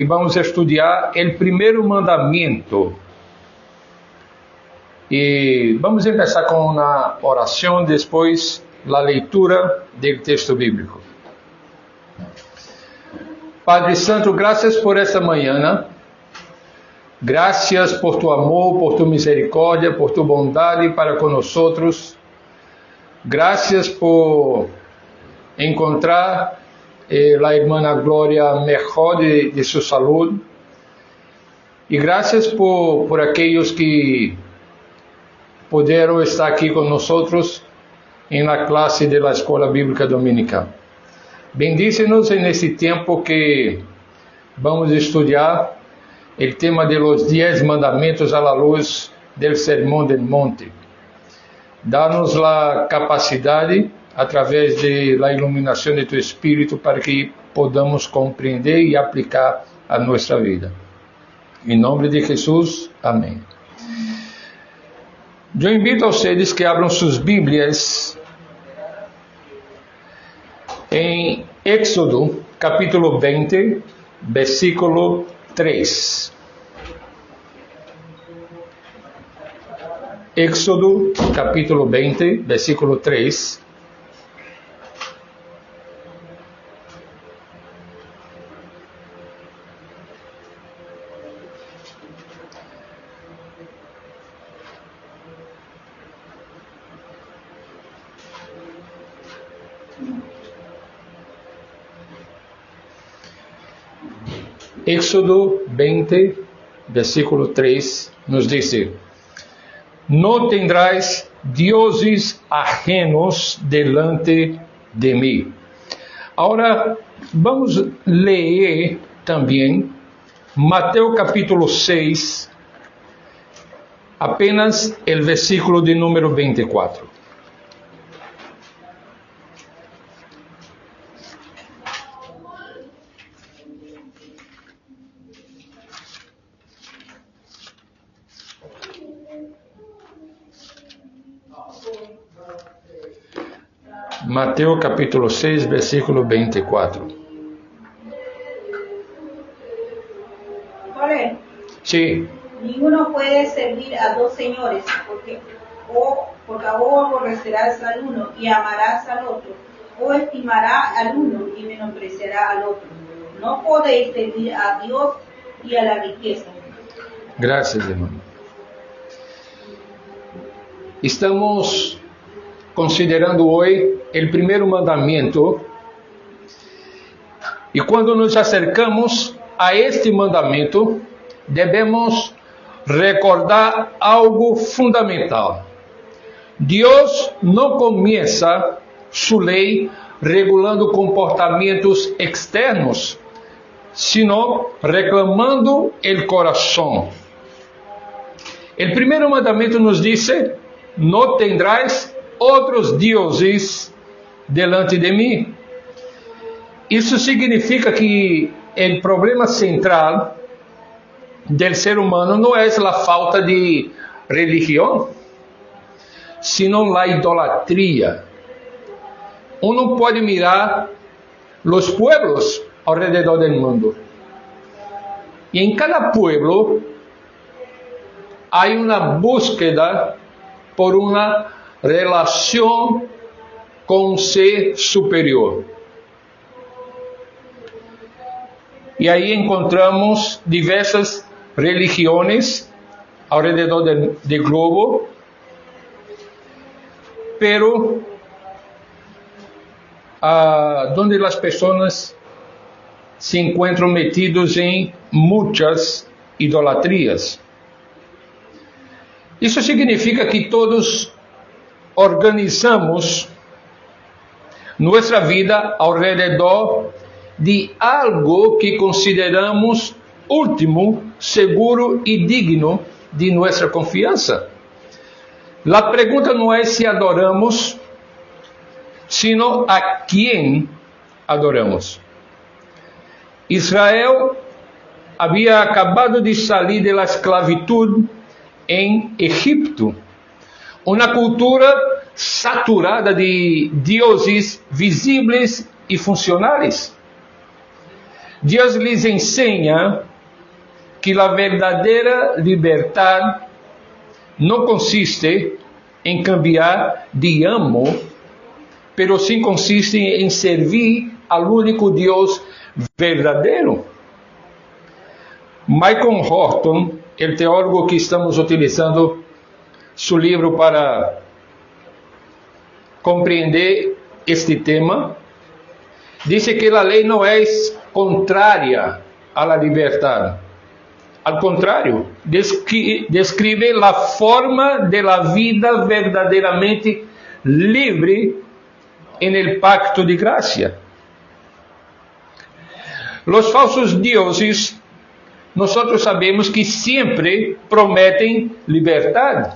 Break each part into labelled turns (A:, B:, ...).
A: e vamos estudar o primeiro mandamento. E vamos começar com uma oração, depois a leitura do texto bíblico. Padre Santo, graças por esta manhã. Gracias por tu amor, por tu misericórdia, por tu bondade para com nós. Gracias por encontrar a irmã Glória melhor de sua saúde. E gracias por aqueles que puderam estar aqui com nós na classe da Escola Bíblica Dominical. Bendícenos nesse tempo que vamos estudar o tema de los 10 mandamentos à luz del Sermão del Monte. Dá-nos a capacidade, através da iluminação de tu Espírito, para que podamos compreender e aplicar a nossa vida. Em nome de Jesus, amém. Eu invito a vocês que abram suas Bíblias em Éxodo, capítulo 20, versículo 3. Éxodo, capítulo 20, versículo 3. Éxodo 20, versículo 3, nos diz: não tendrás dioses ajenos delante de mim. Agora, vamos ler também Mateus capítulo 6, apenas o versículo de número 24. Mateus capítulo 6, versículo 24.
B: Jorge,
A: Sí.
B: ninguno puede servir a dos señores, porque o aborrecerás al uno y amarás al otro, o estimará al uno y menospreciará al otro. No podéis servir a Dios y a la riqueza.
A: Gracias, hermano. Estamos considerando hoje o primeiro mandamento, e quando nos acercamos a este mandamento, devemos recordar algo fundamental. Deus não começa sua lei regulando comportamentos externos, sino reclamando o coração. O primeiro mandamento nos diz: não tendrás outros deuses delante de mim. Isso significa que o problema central do ser humano não é a falta de religião, sino a idolatria. Uno pode mirar os pueblos ao redor do mundo, e em cada pueblo há uma búsqueda por uma relação com um ser superior. E aí encontramos diversas religiões ao redor do globo, pero donde as pessoas se encontram metidos em muitas idolatrias. Isso significa que todos organizamos nossa vida ao redor de algo que consideramos último, seguro e digno de nossa confiança. A pergunta não é se adoramos, sino a quem adoramos. Israel havia acabado de sair da esclavitud em Egipto, uma cultura saturada de deuses visíveis e funcionais. Deus lhes ensina que a verdadeira liberdade não consiste em cambiar de amo, pero sim consiste em servir ao único Deus verdadeiro. Michael Horton, o teólogo que estamos utilizando seu livro para compreender este tema, disse que a lei não é contrária à liberdade. Al contrário, descreve a forma de la vida verdadeiramente livre en el pacto de gracia. Los falsos dioses, nosotros sabemos que sempre prometem liberdade,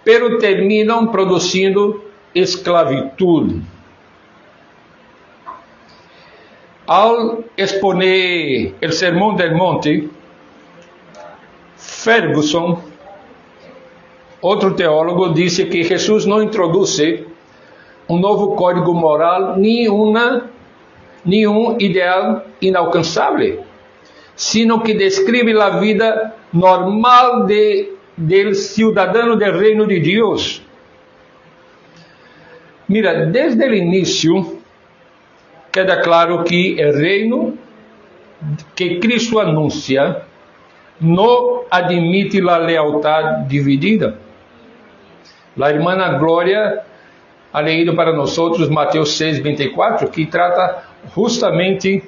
A: pero terminam produzindo esclavitud. Ao exponer o Sermão del Monte, Ferguson, outro teólogo, disse que Jesus não introduz um novo código moral, nenhum ideal inalcançável, sino que descreve a vida normal del cidadão del reino de Deus. Mira, desde o início, queda claro que o reino que Cristo anuncia não admite a lealdade dividida. A irmã Glória ha leído para nós Mateus 6:24, que trata justamente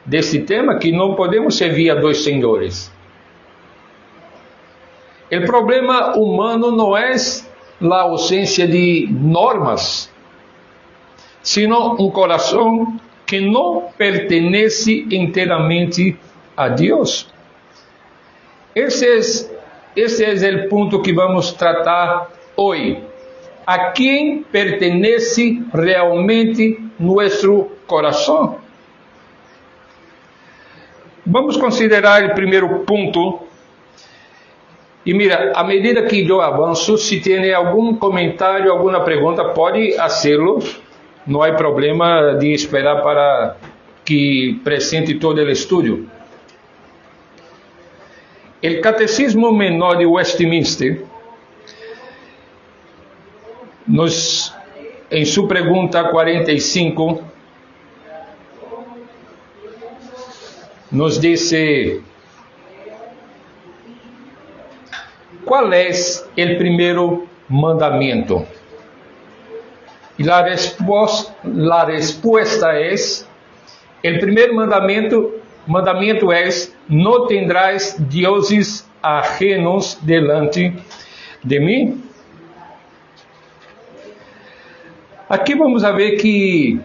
A: desse tema, que não podemos servir a dois senhores. O problema humano não é a ausência de normas, sino um coração que não pertenece inteiramente a Deus. Esse é o ponto que vamos tratar hoje. ¿A quem pertenece realmente nosso coração? Vamos considerar o primeiro ponto. E mira, à medida que eu avanço, se tem algum comentário, alguma pergunta, pode fazê-lo. Não há problema de esperar para que presente todo o estudo. O Catecismo Menor de Westminster, em sua pergunta 45, nos diz: qual é o primeiro mandamento? E a resposta é: o primeiro mandamento é: não tendrás dioses ajenos delante de mim. Aqui vamos a ver que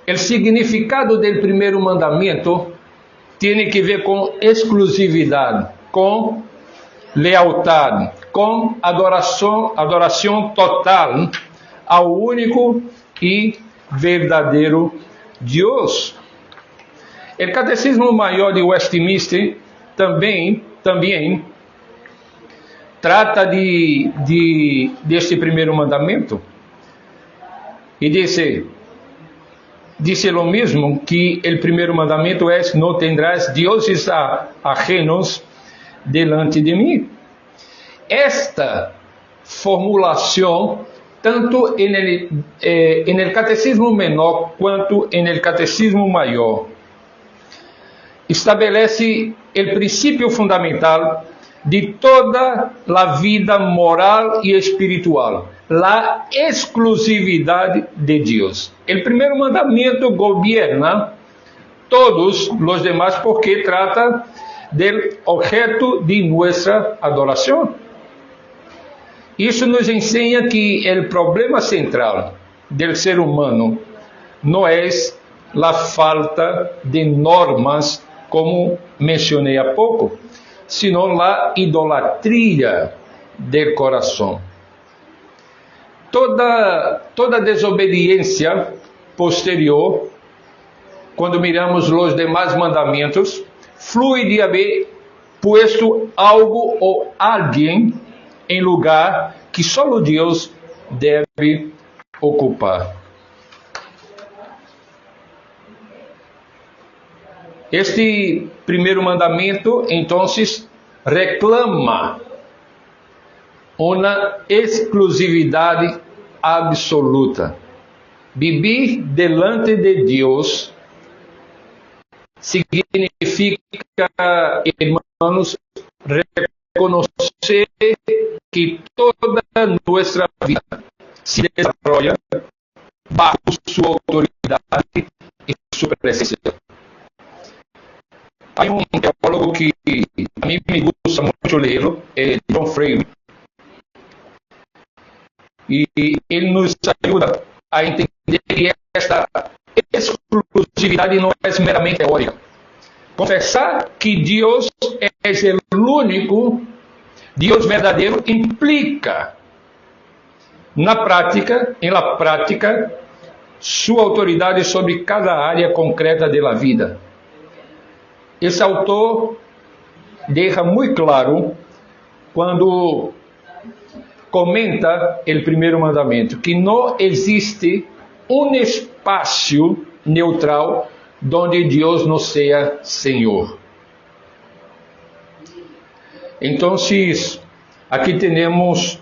A: o significado do primeiro mandamento tem que ver com exclusividade, com lealdade, com adoração total ao único e verdadeiro Deus. O Catecismo Maior de Westminster também trata deste primeiro mandamento e disse o mesmo, que o primeiro mandamento é: não tendrás dioses ajenos delante de mim. Esta formulação, tanto em el Catecismo Menor quanto em el Catecismo Maior, estabelece o princípio fundamental de toda a vida moral e espiritual, a exclusividade de Deus. O primeiro mandamento governa todos os demais porque trata do objeto de nossa adoração. Isso nos ensina que o problema central do ser humano não é a falta de normas, como mencionei há pouco, sino a idolatria do coração. Toda desobediência posterior, quando miramos os demais mandamentos, flui de haver puesto algo ou alguém em lugar que só Deus deve ocupar. Este primeiro mandamento, então, reclama uma exclusividade absoluta. Vivir delante de Deus significa, hermanos, reconocer que toda nuestra vida se desarrolla bajo su autoridad y su presencia. Hay un teólogo que a mí me gusta mucho leerlo, John Freire, y él nos ayuda a entender que esta exclusividade não é meramente teórica. Confessar que Deus é o único Deus verdadeiro implica na prática, sua autoridade sobre cada área concreta da vida. Esse autor deixa muito claro quando comenta o primeiro mandamento que não existe um espaço neutral onde Deus não seja Senhor. Então, aqui temos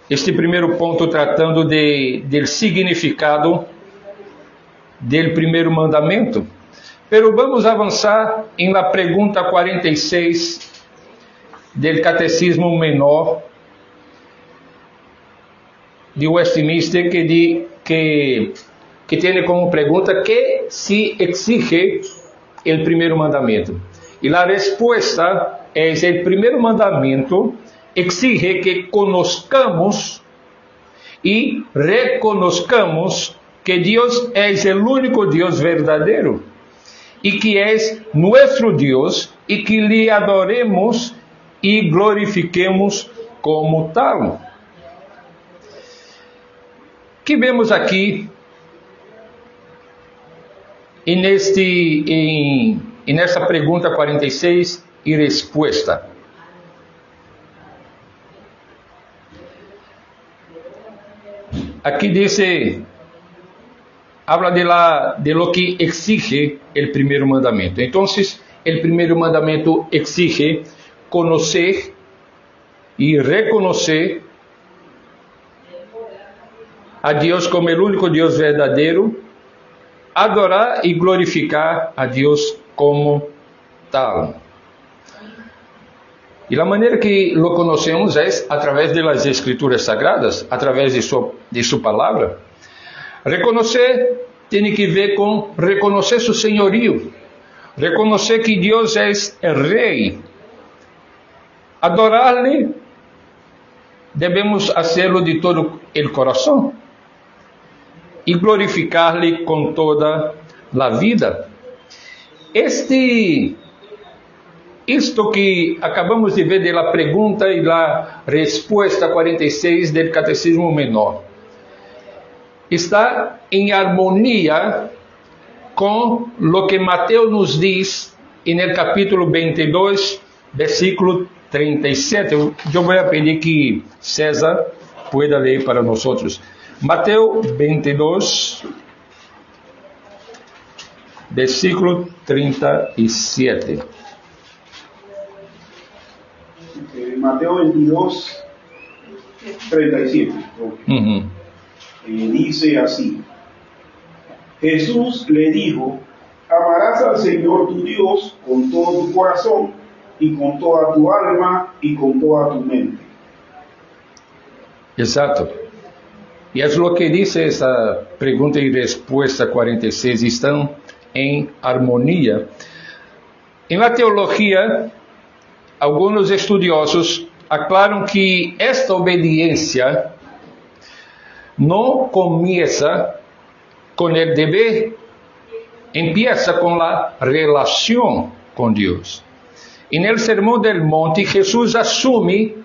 A: este primeiro ponto tratando do significado do primeiro mandamento. Pero vamos avançar em la pergunta 46 do Catecismo Menor de Westminster, que tem como pergunta que se exige o primeiro mandamento. E a resposta é: o primeiro mandamento exige que conozcamos e reconozcamos que Deus é o único Deus verdadeiro e que é nosso Deus e que lhe adoremos e glorifiquemos como tal. Que vemos aqui nesta pergunta 46 e resposta. Aqui diz, habla de lo que exige o primeiro mandamento. Então, o primeiro mandamento exige conhecer e reconhecer a Deus como o único Deus verdadeiro, adorar e glorificar a Deus como tal. E a maneira que lo conhecemos é através das Escrituras Sagradas, através de sua palavra. Reconhecer tem que ver com reconhecer seu senhorio, reconhecer que Deus é o Rei. Adorar-lhe, devemos fazê-lo de todo o coração e glorificar-lhe com toda a vida. Isto que acabamos de ver da pergunta e da resposta 46 do Catecismo Menor está em harmonia com o que Mateus nos diz no capítulo 22, versículo 37. Eu vou pedir que César pueda ler para nós. Mateus 22, versículo 37.
C: Mateo 22, 37. Dice así: Jesús le dijo: amarás al Señor tu Dios con todo tu corazón y con toda tu alma y con toda tu mente.
A: Exato. E é o que diz essa pergunta e resposta 46, estão em harmonia. Em la teologia, alguns estudiosos aclaram que esta obediência não começa com o dever, empieza com a relação com Deus. E no Sermão del Monte, Jesus assume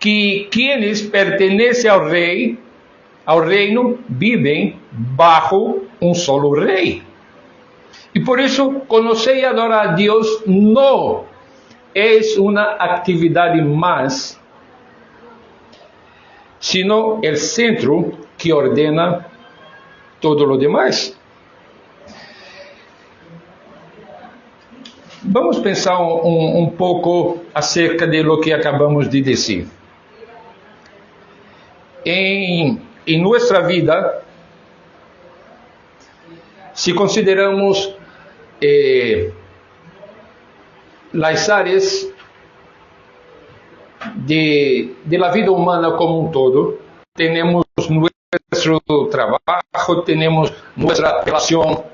A: que quienes pertenecem ao reino, vivem bajo um solo rei. E por isso, conhecer e adorar a Deus não é uma atividade mais, sino el centro que ordena todo lo demás. Vamos pensar um pouco acerca de lo que acabamos de dizer. Em nossa vida, se consideramos as áreas de la vida humana como um todo, temos nosso trabalho, temos nossa relação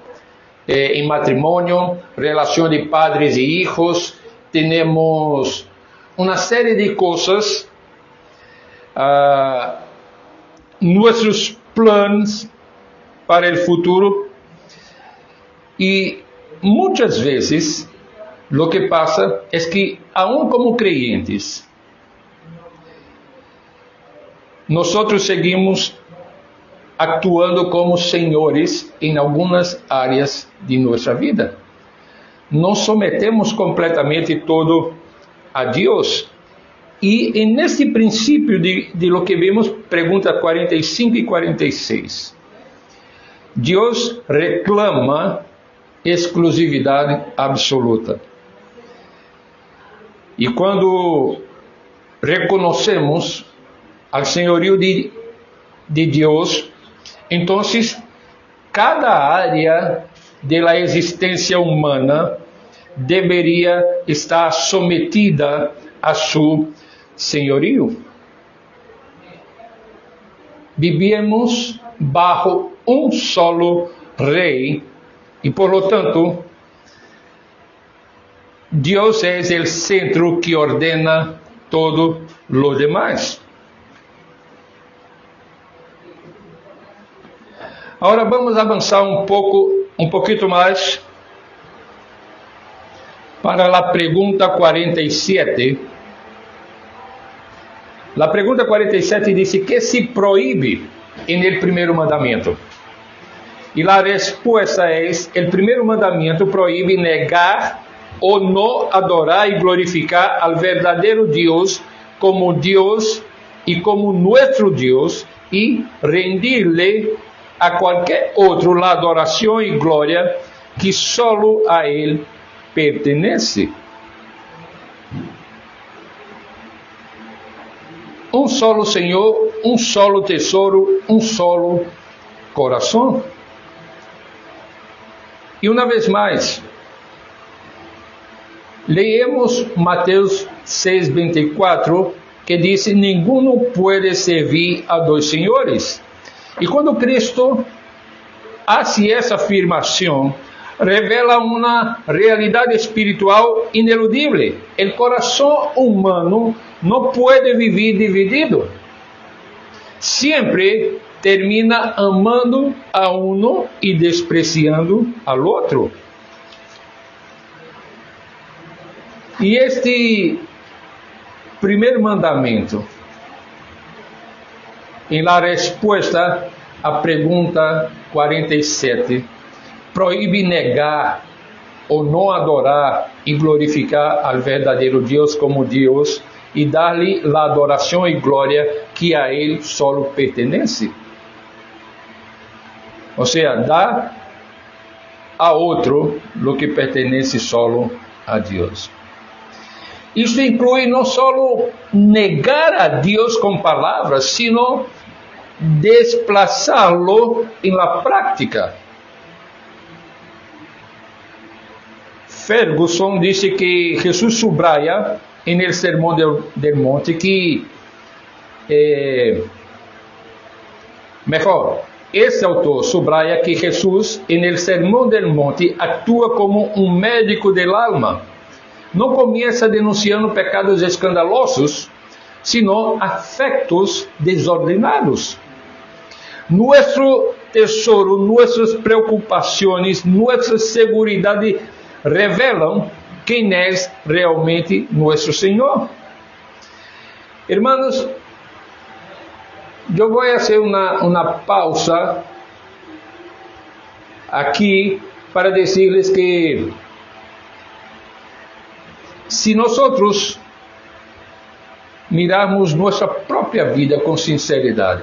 A: em matrimônio, relação de padres e hijos, temos uma série de coisas, nossos planos para o futuro, e muitas vezes o que passa é que, aun como creyentes, nós seguimos actuando como senhores em algumas áreas de nossa vida. Nos sometemos completamente todo a Deus. E neste princípio de lo que vemos, pergunta 45 e 46, Deus reclama exclusividade absoluta. E quando reconhecemos ao senhorio de Deus, então, cada área da existência humana deveria estar sometida a seu senhorio. Vivíamos bajo um solo rei e, por lo tanto, Deus é o centro que ordena todo lo demás. Agora vamos avançar um pouquinho mais para a pergunta 47. A pergunta 47 diz: que se proíbe no primeiro mandamento? E a resposta é: o primeiro mandamento proíbe negar ou não adorar e glorificar ao verdadeiro Deus como Deus e como nosso Deus, e rendir-lhe a qualquer outro la adoração e glória que solo a Ele pertenece. Um solo Senhor, um solo tesouro, um solo coração. E uma vez mais, leemos Mateus 6:24, que diz: ninguno pode servir a dois senhores. E quando Cristo faz essa afirmação, revela uma realidade espiritual ineludível. O coração humano não pode viver dividido. Sempre termina amando a uno e despreciando ao outro. E este primeiro mandamento, em la resposta à pergunta 47, proíbe negar ou não adorar e glorificar ao verdadeiro Deus como Deus e dar-lhe a adoração e glória que a Ele solo pertence. Ou seja, dar a outro o que pertence solo a Deus. Isto inclui não só negar a Deus com palavras, sino desplazá-lo na prática. Ferguson disse que Jesus subraya no Sermão del Monte que, esse autor subraya que Jesus, no Sermão del Monte, atua como um médico del alma. Não começa denunciando pecados escandalosos, sino afectos desordenados. Nosso tesouro, nossas preocupações, nossa segurança revelam quem é realmente nosso Senhor. Hermanos, eu vou fazer uma pausa aqui para dizer-lhes que se nós mirarmos nossa própria vida com sinceridade,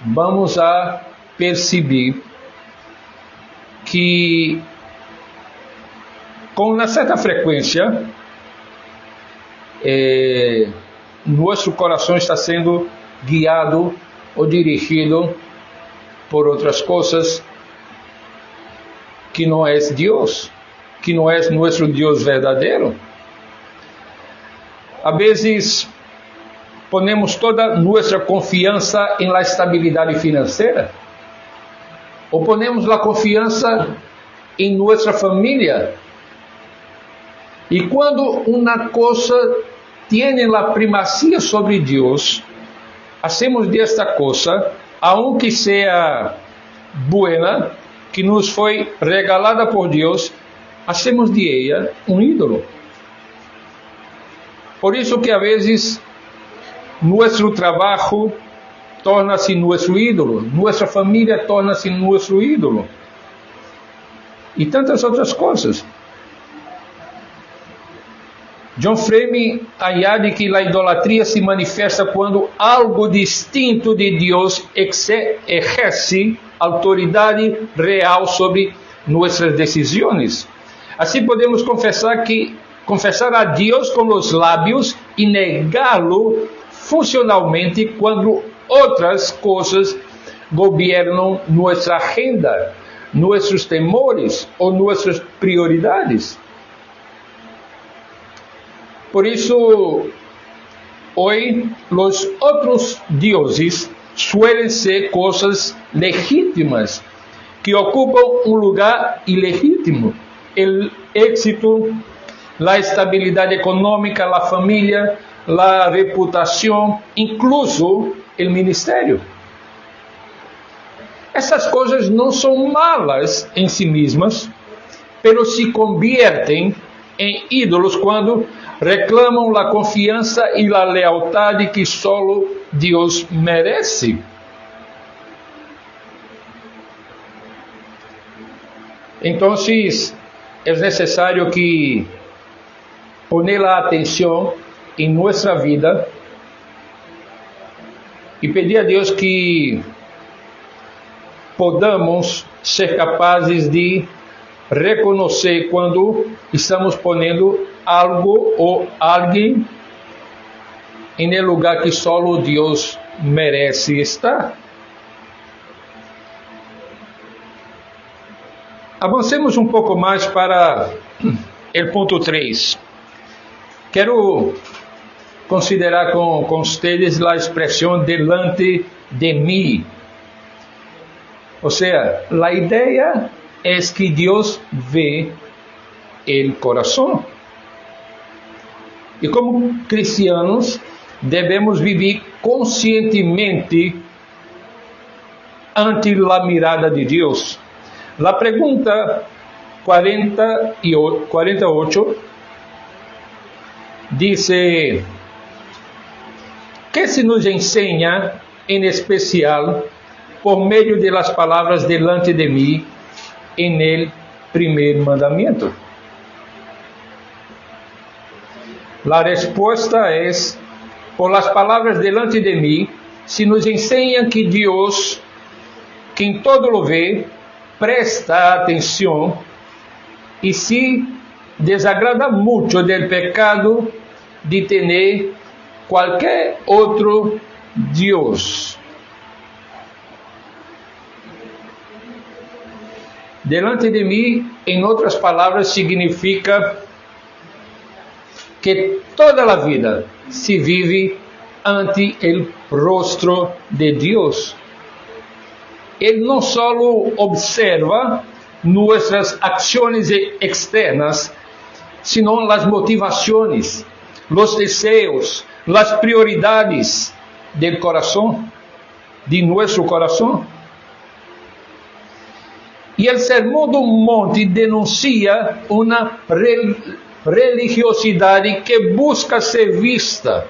A: vamos a perceber que com uma certa frequência nosso coração está sendo guiado ou dirigido por outras coisas que não é Deus, que não é nosso Deus verdadeiro. A vezes ponemos toda nossa confiança em la estabilidade financeira, ou ponemos a confiança em nossa família. E quando uma coisa tem a primazia sobre Deus, hacemos desta coisa, aunque seja buena, que nos foi regalada por Deus, hacemos de ela um ídolo. Por isso que a vezes nosso trabalho torna-se nosso ídolo, nossa família torna-se nosso ídolo, e tantas outras coisas. John Frame añade que a idolatria se manifesta quando algo distinto de Deus exerce autoridade real sobre nossas decisões. Assim podemos confessar a Deus com os lábios e negá-lo funcionalmente quando outras coisas governam nossa agenda, nossos temores ou nossas prioridades. Por isso, hoje, os outros deuses suelen ser coisas legítimas que ocupam um lugar ilegítimo. O êxito, a estabilidade econômica, a família, a reputação, incluso o ministério. Essas coisas não são malas em si mesmas, pero se conviertem em ídolos quando reclamam a confiança e a lealdade que só Deus merece. Então, é necessário que poner a atenção em nossa vida e pedir a Deus que podamos ser capazes de reconhecer quando estamos ponendo algo ou alguém em um lugar que só Deus merece estar. Avancemos um pouco mais para o ponto 3. Quero considerar com vocês a expressão delante de mim. Ou seja, a ideia é que Deus vê o coração. E como cristianos, devemos viver conscientemente ante a mirada de Deus. A pergunta 48 diz: que se nos ensina, em especial, por meio de las palavras delante de mim, em el primeiro mandamento? A resposta é: por las palavras delante de mim, se nos ensina que Deus, quem todo lo vê, presta atenção e se desagrada muito del pecado de ter qualquer outro Deus. Delante de mim, em outras palavras, significa que toda a vida se vive ante o rostro de Deus. Ele não só observa nossas ações externas, sino as motivações, os desejos, as prioridades do coração, de nosso coração. E o Sermão do Monte denuncia uma religiosidade que busca ser vista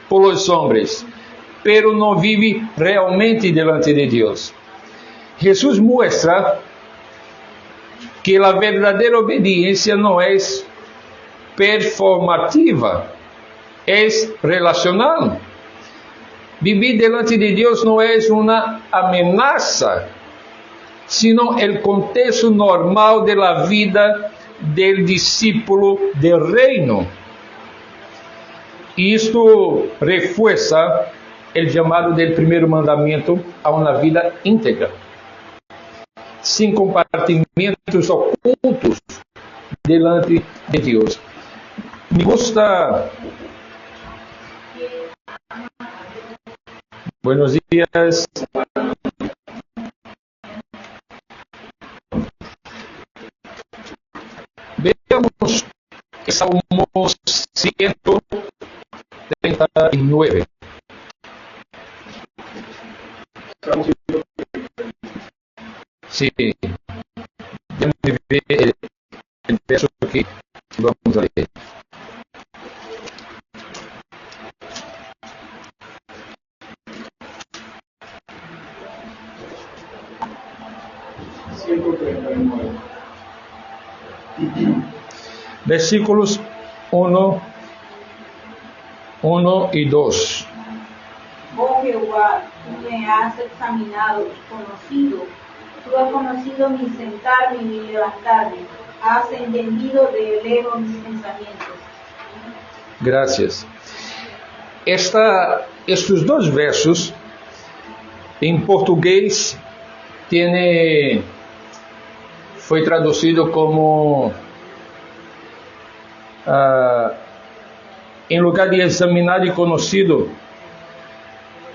A: pelos homens, pero não vive realmente delante de Deus. Jesus mostra que a verdadeira obediência não é performativa, es relacional. Vivir delante de Dios no es una amenaza, sino el contexto normal de la vida del discípulo del reino. Y esto refuerza el llamado del primer mandamiento a una vida íntegra, sin compartimentos ocultos delante de Dios. Me gusta. Buenos días. Veamos Salmos 139. Sí, déjame ver el verso que vamos a leer. Versículos 1 y 2.
B: Oh Jehová, tú me has examinado y conocido. Tú has conocido mi sentarme y mi levantarme. Has entendido de lejos mis pensamientos.
A: Gracias. Estes dois versos, em português, foi traduzido como em lugar de examinado e conhecido,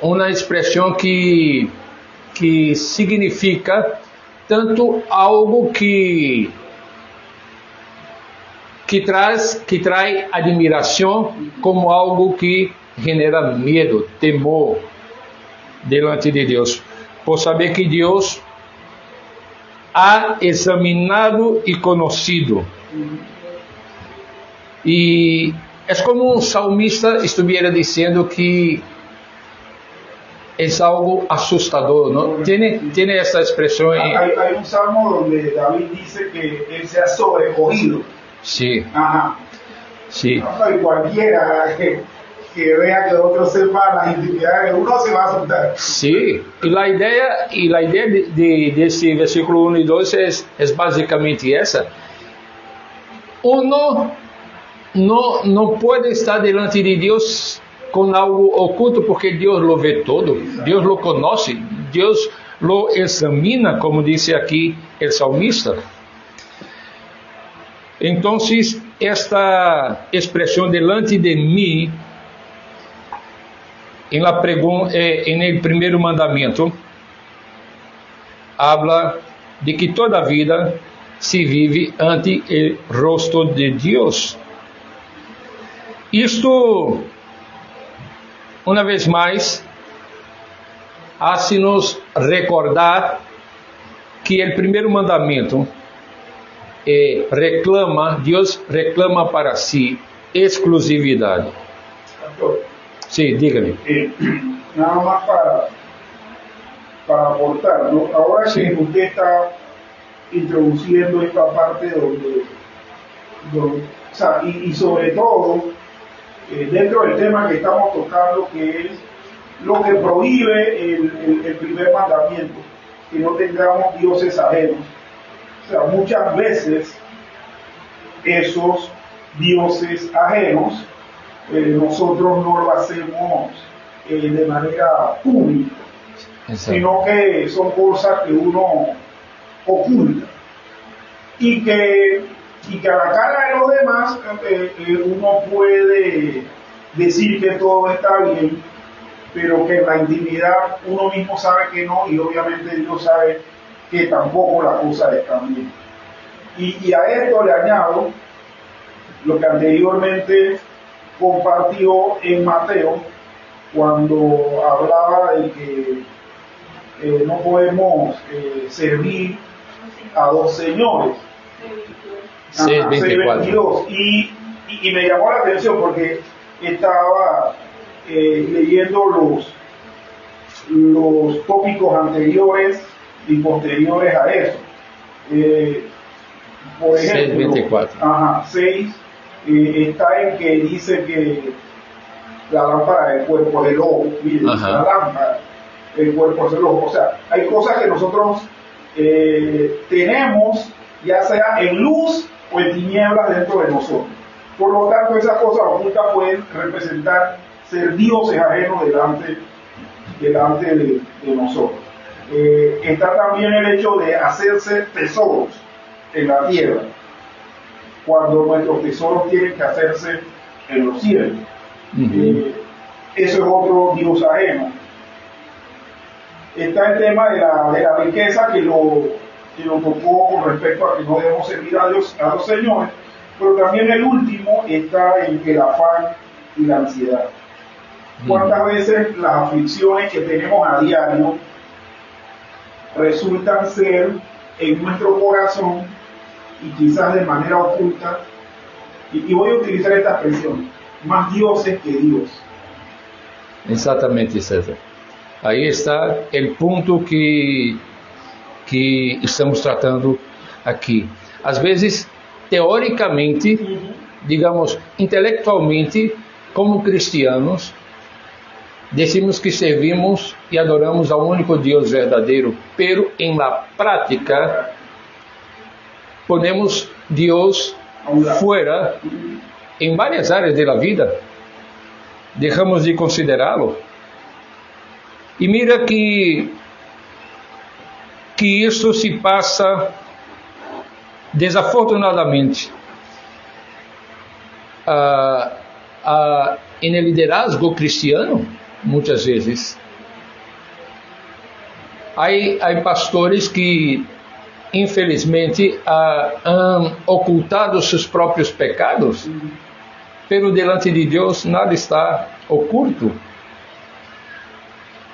A: uma expressão que significa tanto algo que traz admiração, como algo que genera medo, temor delante de Deus, por saber que Deus ha examinado e conhecido. E é como um salmista estivesse dizendo que é algo assustador, ¿no? Tiene essa expressão.
C: Hay un salmo donde David dice que él se ha sobrecogido.
A: Sí.
C: Ajá.
A: Sí.
C: No, y cualquiera que vea que otro sepa las intimidades, uno se va a asustar.
A: Sí. E a ideia desse versículo 1 e 2 é basicamente essa. Uno não pode estar delante de Deus com algo oculto, porque Deus lo vê todo, Deus lo conoce, Deus lo examina, como disse aqui o salmista. Então, esta expressão delante de mim, em el primeiro mandamento, habla de que toda vida se vive ante o rosto de Deus. Isto, uma vez mais, hace-nos recordar que o primeiro mandamento Deus reclama para si exclusividade. Sí, dígame.
C: Nada más para aportar, ¿no? Ahora
A: Sí.
C: que usted está introduciendo esta parte donde o sea, y sobre todo dentro del tema que estamos tocando, que es lo que prohíbe el primer mandamiento, que no tengamos dioses ajenos. O sea, muchas veces esos dioses ajenos nosotros no lo hacemos de manera pública, sino que son cosas que uno oculta y que a la cara de los demás uno puede decir que todo está bien, pero que en la intimidad uno mismo sabe que no, y obviamente Dios sabe que tampoco las cosas están bien. Y a esto le añado lo que anteriormente compartió en Mateo, cuando hablaba de que no podemos servir a dos señores. 6:22. Y me llamó la atención porque estaba leyendo los tópicos anteriores y posteriores a eso. Por ejemplo,
A: 6:24.
C: 6 está en que dice que la lámpara del cuerpo es el ojo, miren,
A: Ajá.
C: la lámpara, el cuerpo es el ojo. O sea, hay cosas que nosotros tenemos, ya sea en luz o en tinieblas dentro de nosotros. Por lo tanto, esas cosas ocultas pueden representar ser dioses ajenos delante de nosotros. Está también el hecho de hacerse tesoros en la tierra, cuando nuestros tesoros tienen que hacerse en los cielos. Eso es otro dios ajeno. Está el tema de la riqueza que lo tocó con respecto a que no debemos servir a los señores, pero también el último está en el afán y la ansiedad. ¿Cuántas veces las aflicciones que tenemos a diario resultan ser en nuestro corazón y quizás de manera oculta, y voy a utilizar esta expresión, más dioses que Dios?
A: Exatamente, César. Aí está o ponto que estamos tratando aqui. Às vezes, teoricamente, digamos, intelectualmente, como cristianos, decimos que servimos e adoramos ao único Deus verdadeiro, pero em la prática ponemos Deus fora em várias áreas da vida. Deixamos de considerá-lo. E mira que isso se passa desafortunadamente em liderazgo cristiano. Muitas vezes há pastores que infelizmente han ocultado seus próprios pecados, pero delante de Deus nada está oculto.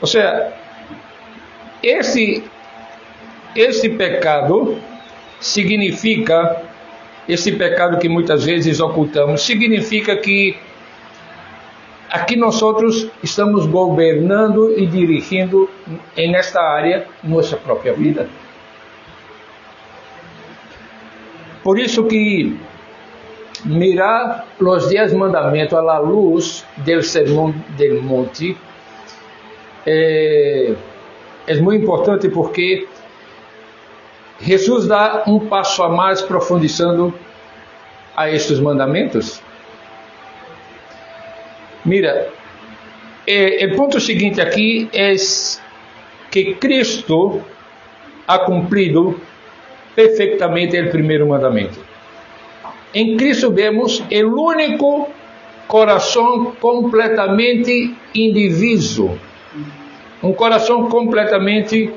A: Ou seja, esse pecado significa, esse pecado que muitas vezes ocultamos, significa que aqui nós estamos governando e dirigindo nesta área nossa própria vida. Por isso que mirar os 10 mandamentos à la luz del Sermão del Monte é muito importante, porque Jesus dá um passo a mais profundizando a estes mandamentos. Mira, o ponto seguinte aqui é que Cristo ha cumprido perfeitamente o primeiro mandamento. Em Cristo vemos o único coração completamente indiviso, um coração completamente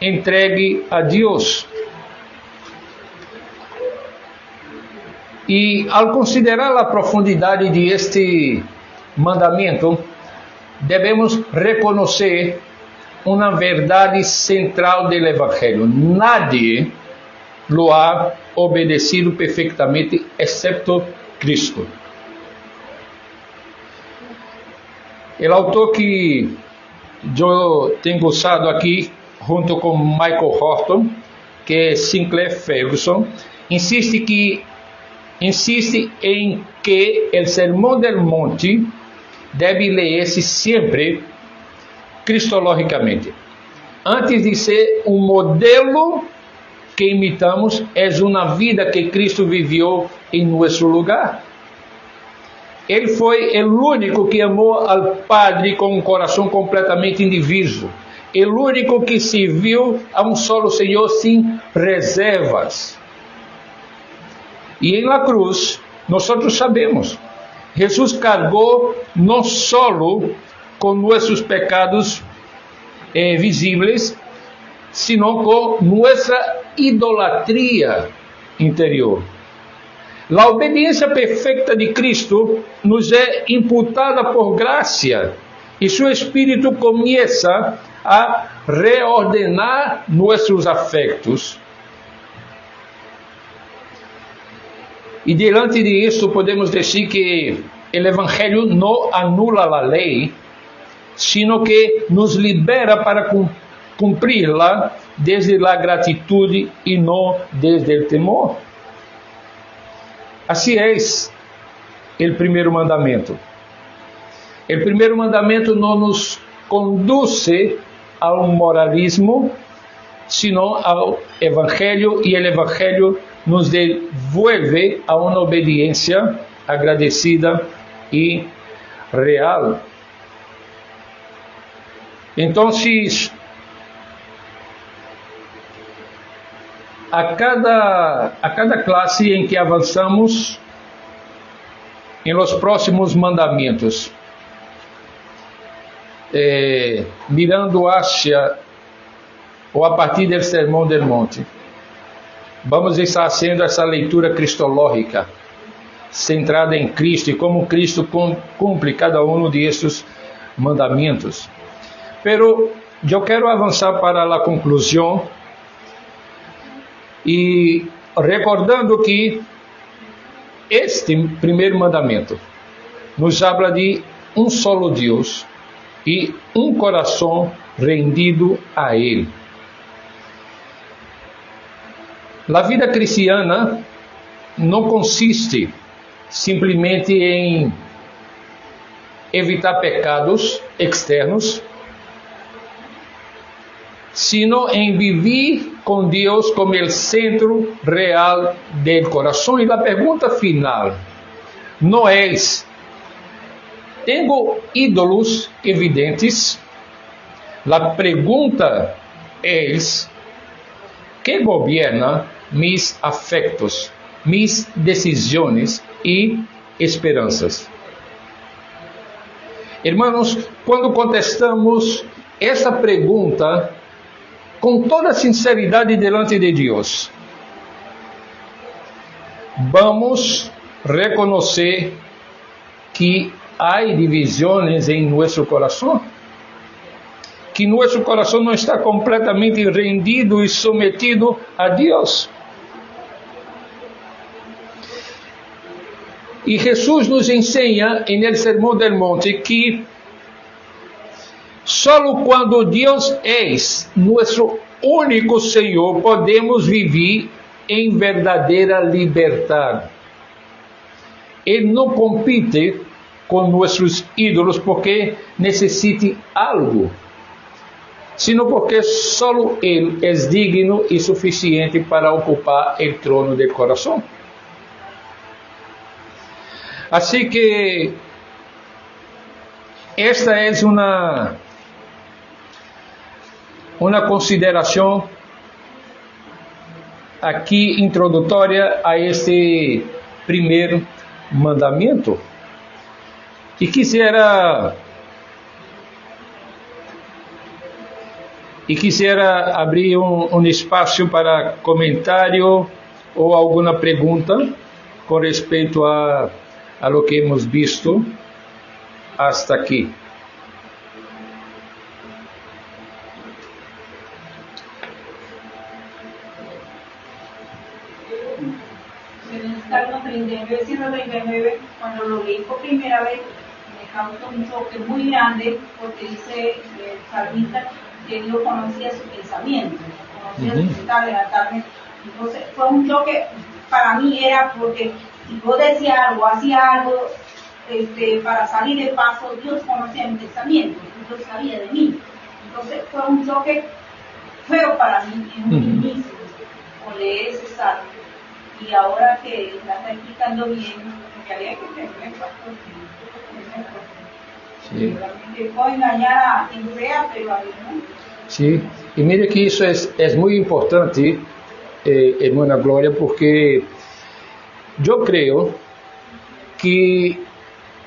A: entregue a Deus. E ao considerar a profundidade de este mandamento, devemos reconhecer uma verdade central do Evangelho: nadie lo ha obedecido perfeitamente, excepto Cristo. O autor que eu tenho usado aqui, junto com Michael Horton, que é Sinclair Ferguson, insiste em que o Sermão del Monte deve ler-se sempre cristologicamente. Antes de ser um modelo que imitamos, é uma vida que Cristo viveu em nosso lugar. Ele foi o único que amou ao Padre com um coração completamente indiviso. O único que serviu a um solo Senhor sem reservas. E em la cruz, nós sabemos, Jesus cargou não solo com nossos pecados visíveis, sino com nossa idolatria interior. A obediência perfeita de Cristo nos é imputada por graça, e seu Espírito começa a reordenar nossos afetos. E diante disso podemos dizer que o Evangelho não anula a lei, sino que nos libera para cumpri-la desde a gratitude e não desde o temor. Assim é o primeiro mandamento. O primeiro mandamento não nos conduz ao moralismo, sino ao Evangelho, e o Evangelho nos devuelve a uma obediência agradecida e real. Então, a cada classe em que avançamos em los próximos mandamentos, mirando hacia ou a partir do Sermão del Monte, vamos estar fazendo essa leitura cristológica, centrada em Cristo e como Cristo cumpre cada um destes mandamentos. Pero eu quero avançar para a conclusão e recordando que este primeiro mandamento nos habla de um solo Deus e um coração rendido a Ele. A vida cristiana não consiste simplesmente em evitar pecados externos, sino em viver com Deus como o centro real do coração. E a pergunta final não é: tenho ídolos evidentes? A pergunta é: que governa mis afectos, mis decisões e esperanças? Irmãos, quando contestamos essa pergunta com toda sinceridade delante de Deus, vamos reconhecer que há divisões em nosso coração, que nosso coração não está completamente rendido e sometido a Deus. E Jesus nos ensina em el Sermão del Monte que só quando Deus é nosso único Senhor podemos viver em verdadeira liberdade. Ele não compete com nossos ídolos porque necessite algo, sino porque só Ele é digno e suficiente para ocupar o trono do coração. Assim que esta é uma consideração aqui introdutória a este primeiro mandamento. E quisiera abrir um espaço para comentário ou alguma pergunta com respeito a lo que hemos visto hasta aqui.
B: En el Salmo 39, 139, cuando lo leí por primera vez, me causó un choque muy grande, porque dice el salmista que Dios conocía su pensamiento, conocía su pensamiento de la tarde. Entonces fue un choque para mí, era porque si yo decía algo, hacía algo para salir de paso, Dios conocía mi pensamiento, Dios sabía de mí. Entonces fue un choque feo para mí en un inicio, con leer ese salmo. Y ahora que la está explicando bien, que había que tener sí. Realmente puedo engañar a quien sea, pero a Dios no.
A: Sí, y mire que isso é muito importante, hermana Glória, porque eu creio que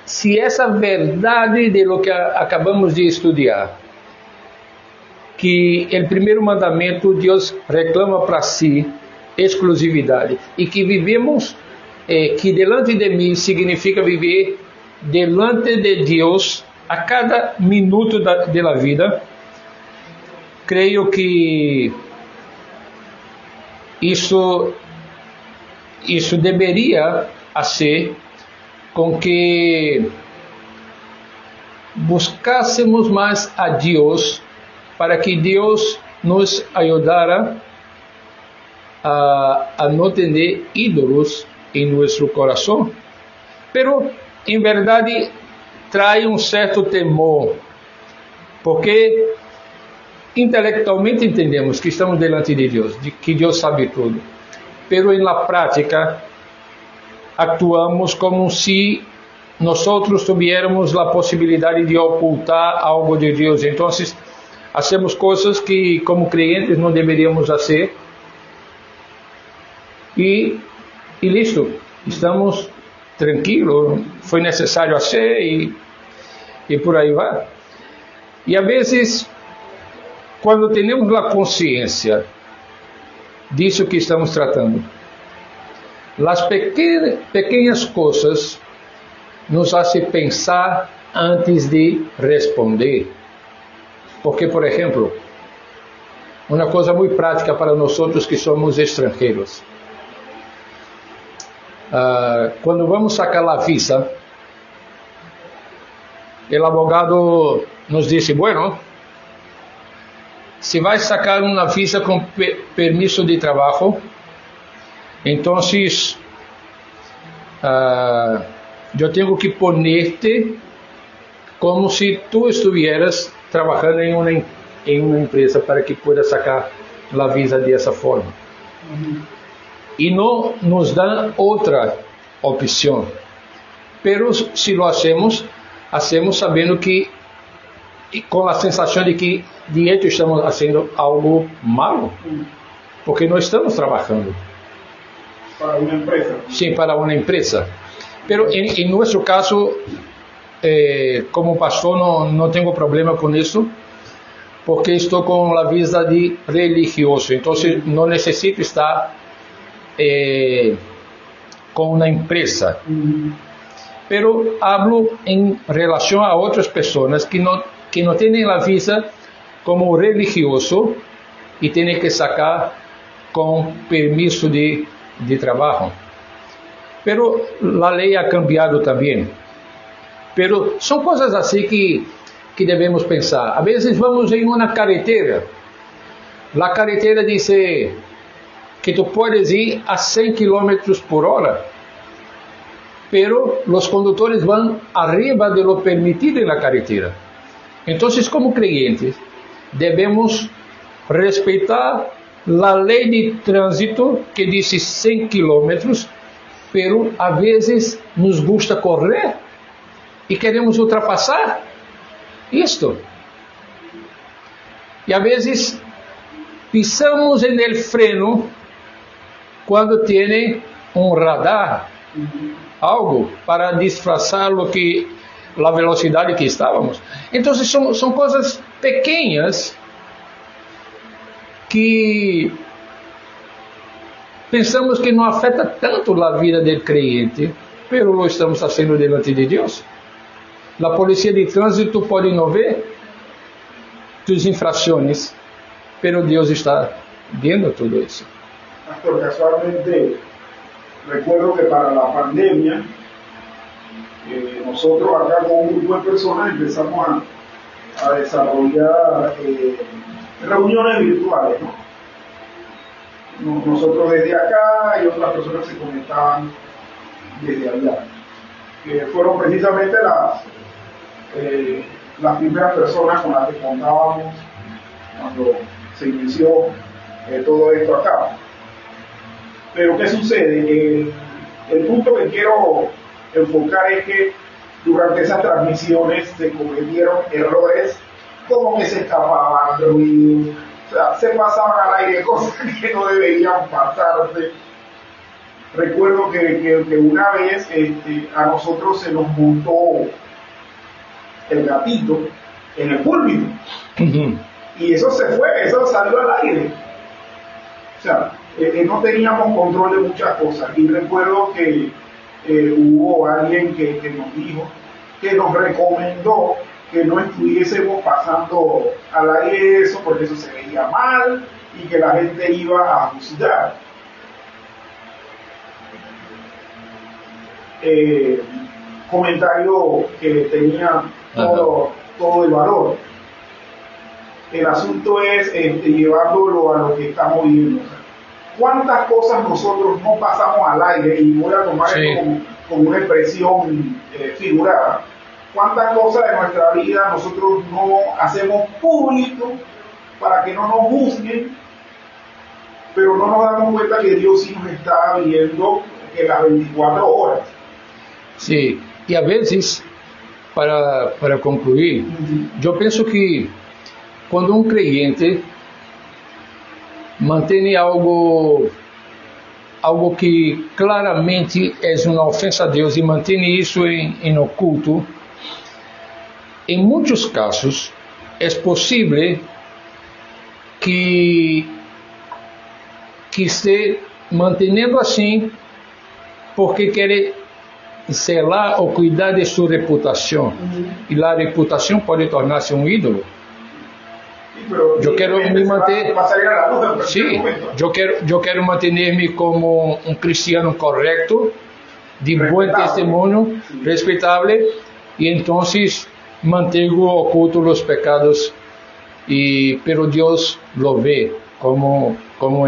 A: se essa verdade de lo que acabamos de estudar, que o primeiro mandamento Deus reclama para si exclusividade e que vivemos, que delante de mim significa viver delante de Deus a cada minuto da vida. Creio que isso deveria ser com que buscássemos mais a Deus, para que Deus nos ajudara a não ter ídolos em nosso coração. Pero, em verdade, trae um certo temor, porque intelectualmente entendemos que estamos delante de Deus, de que Deus sabe tudo, pero na prática actuamos como se nós tivéssemos a possibilidade de ocultar algo de Deus. Então, hacemos coisas que como crentes não deveríamos fazer e listo, estamos tranquilos, foi necessário fazer e por aí vai. E a vezes, quando temos a consciência disso que estamos tratando, as pequenas coisas nos fazem pensar antes de responder. Porque, por exemplo, uma coisa muito prática para nós que somos estrangeiros. Quando vamos sacar a visa, o advogado nos disse, bueno, se vai sacar uma visa com permiso de trabalho, então eu tenho que ponerte como se tu estuvieras trabalhando em uma empresa para que pueda sacar a visa dessa forma. E não nos dão outra opção. Pero se lo hacemos sabendo que, com a sensação de que de hecho estamos fazendo algo malo, porque não estamos trabalhando.
C: Para uma empresa.
A: Sim, para uma empresa. Pero em nosso caso, como pastor, não tenho problema com isso, porque estou com a visa de religioso, então não necessito estar com uma empresa. Pero hablo em relação a outras pessoas que não têm a visa como religioso e têm que sacar com permiso de trabalho. Pero a lei ha cambiado também. Pero são coisas assim que devemos pensar. A vezes vamos em uma carretera. A carretera diz que tu puedes ir a 100 km por hora, pero os condutores vão arriba de lo permitido na carretera. Então, como creyentes, devemos respeitar a lei de trânsito que diz 100 km, pero a vezes nos gusta correr e queremos ultrapassar isto. E a vezes pisamos en el freno quando tem um radar, algo para disfarçar a velocidade que estávamos. Então são coisas pequenas que pensamos que não afeta tanto a vida do crente, mas lo estamos fazendo diante de Deus. A polícia de trânsito pode não ver tus infrações, mas Deus está vendo tudo isso.
C: Pastor, casualmente recuerdo que para la pandemia nosotros acá con un grupo de personas empezamos a desarrollar reuniones virtuales, ¿no? Nosotros desde acá y otras personas se conectaban desde allá, que fueron precisamente las primeras personas con las que contábamos cuando se inició todo esto acá. Pero ¿qué sucede? El punto que quiero enfocar es que durante esas transmisiones se cometieron errores, como que se escapaban ruidos, o sea, se pasaban al aire cosas que no deberían pasarse. Recuerdo que una vez a nosotros se nos montó el gatito en el púlpito. Y eso se fue, eso salió al aire. O sea, no teníamos control de muchas cosas. Y recuerdo que hubo alguien que nos dijo, que nos recomendó que no estuviésemos pasando al aire eso, porque eso se veía mal y que la gente iba a juzgar. Comentario que tenía todo el valor. El asunto es llevándolo a lo que estamos viviendo. ¿Cuántas cosas nosotros no pasamos al aire? Y voy a tomar esto como una expresión figurada. cuántas cosas de nuestra vida nosotros no hacemos público para que no nos juzguen, pero no nos damos cuenta que Dios sí nos está viendo en las 24 horas.
A: Sí, e a vezes, para concluir, eu penso que quando um creyente mantém algo que claramente é uma ofensa a Deus e mantém isso em oculto, em muitos casos é possível que esté mantendo assim porque quer zelar ou cuidar de sua reputação. E a reputação pode tornar-se um ídolo. Eu quero me manter, sim, eu quero manter-me como um cristiano correto, de bom testemunho, respeitável, e então mantenho oculto os pecados, pero Deus lo vê, como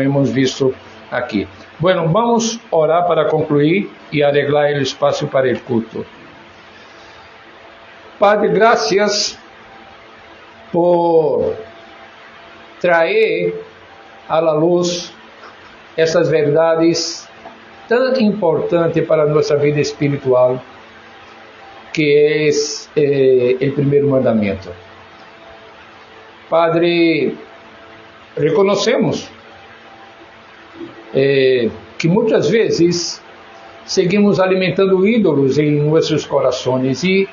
A: hemos visto aqui. Bueno, vamos orar para concluir e arreglar o espaço para o culto. Padre, graças por trazer à luz essas verdades tão importantes para a nossa vida espiritual, que é o primeiro mandamento. Padre, reconhecemos que muitas vezes seguimos alimentando ídolos em nossos corações e,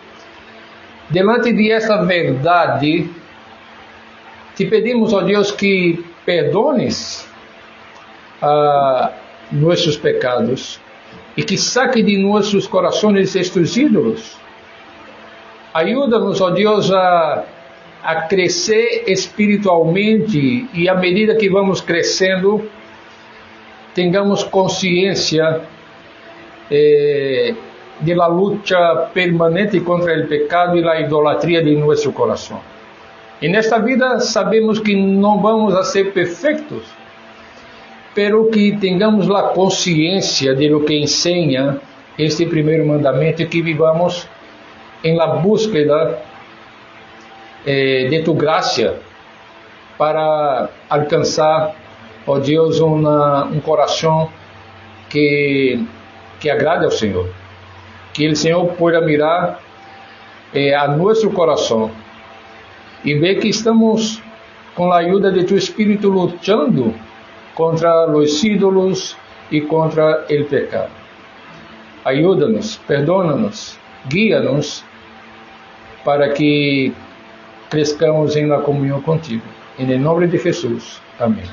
A: diante de essa verdade, te pedimos, ó Deus, que perdones nossos pecados e que saque de nossos corações estes ídolos. Ajuda-nos, ó Deus, a crescer espiritualmente e, à medida que vamos crescendo, tenhamos consciência de la luta permanente contra o pecado e a idolatria de nosso coração. E nesta vida sabemos que não vamos a ser perfeitos, pero que tenhamos a consciência de lo que ensina este primeiro mandamento e que vivamos em la búsqueda de tu graça para alcançar, ó Deus, um coração que agrade ao Senhor. Que o Senhor pueda mirar a nosso coração e ver que estamos, com a ajuda de tu Espírito, lutando contra os ídolos e contra o pecado. Ajuda-nos, perdona-nos, guia-nos para que crescamos em la comunhão contigo. Em nome de Jesus. Amém.